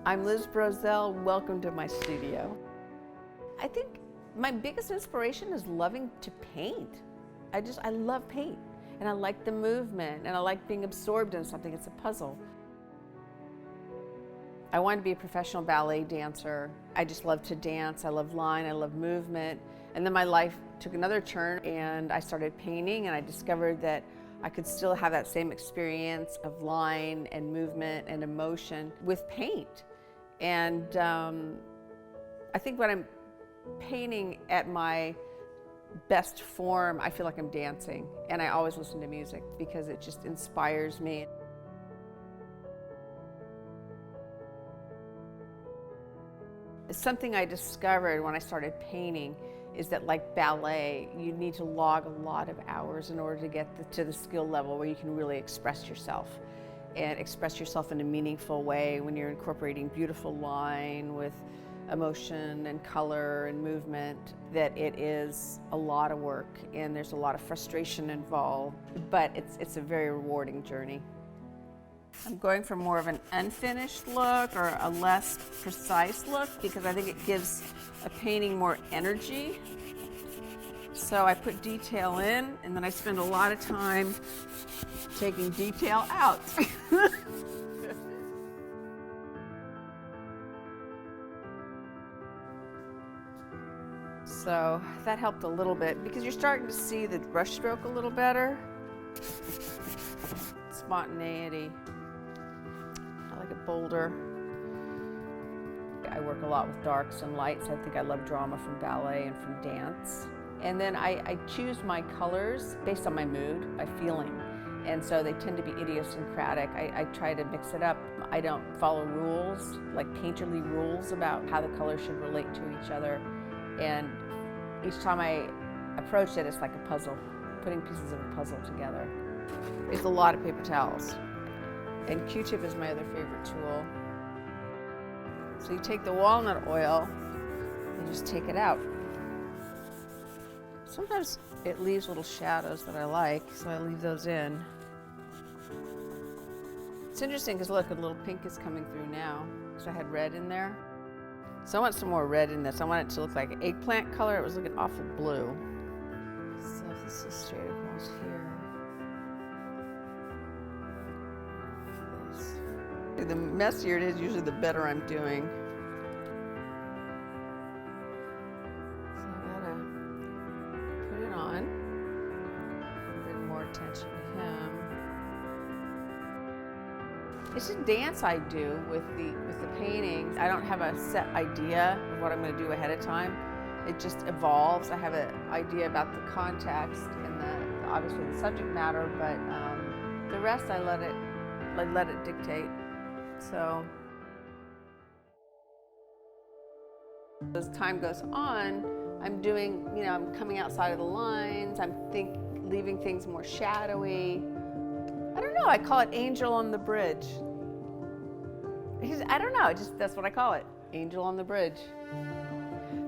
I'm Liz Brozell. Welcome to my studio. I think my biggest inspiration is loving to paint. I love paint, and I like the movement, and I like being absorbed in something. It's a puzzle. I wanted to be a professional ballet dancer. I just love to dance. I love line. I love movement. And then my life took another turn, and I started painting, and I discovered that I could still have that same experience of line and movement and emotion with paint. And I think when I'm painting at my best form, I feel like I'm dancing. And I always listen to music because it just inspires me. Something I discovered when I started painting is that, like ballet, you need to log a lot of hours in order to get to the skill level where you can really express yourself and express yourself in a meaningful way when you're incorporating beautiful line with emotion and color and movement. That it is a lot of work and there's a lot of frustration involved, but it's a very rewarding journey. I'm going for more of an unfinished look or a less precise look because I think it gives a painting more energy. So I put detail in, and then I spend a lot of time taking detail out. So that helped a little bit because you're starting to see the brush stroke a little better. Spontaneity. I like it bolder. I work a lot with darks and lights. I think I love drama from ballet and from dance. And then I choose my colors based on my mood, my feeling. And so they tend to be idiosyncratic. I try to mix it up. I don't follow rules, like painterly rules about how the colors should relate to each other. And each time I approach it, it's like a puzzle, putting pieces of a puzzle together. It's a lot of paper towels. And Q-tip is my other favorite tool. So you take the walnut oil and just take it out. Sometimes it leaves little shadows that I like, so I leave those in. It's interesting because look, a little pink is coming through now, because I had red in there. So I want some more red in this. I want it to look like an eggplant color. It was looking awful blue. So if this is straight across here. The messier it is, usually the better I'm doing. So I gotta put it on. A bit more attention to him. It's a dance I do with the paintings. I don't have a set idea of what I'm going to do ahead of time. It just evolves. I have an idea about the context and obviously the subject matter, but the rest I let it dictate. So as time goes on, I'm doing, I'm coming outside of the lines. I'm leaving things more shadowy. I don't know, I call it Angel on the Bridge. I don't know, that's what I call it, Angel on the Bridge.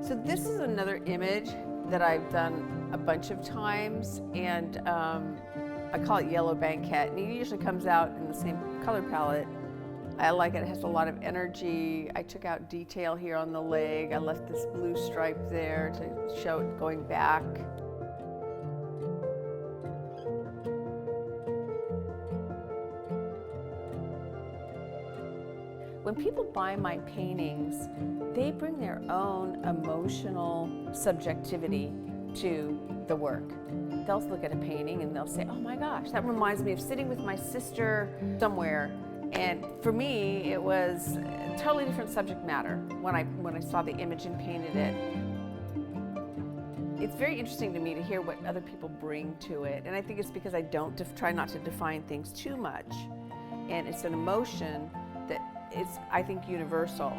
So this is another image that I've done a bunch of times, and I call it Yellow Banquette, and it usually comes out in the same color palette. I like it. It has a lot of energy. I took out detail here on the leg. I left this blue stripe there to show it going back. When people buy my paintings, they bring their own emotional subjectivity to the work. They'll look at a painting and they'll say, oh my gosh, that reminds me of sitting with my sister somewhere. And for me, it was a totally different subject matter when I saw the image and painted it. It's very interesting to me to hear what other people bring to it. And I think it's because I don't try not to define things too much. And it's an emotion that is, I think, universal.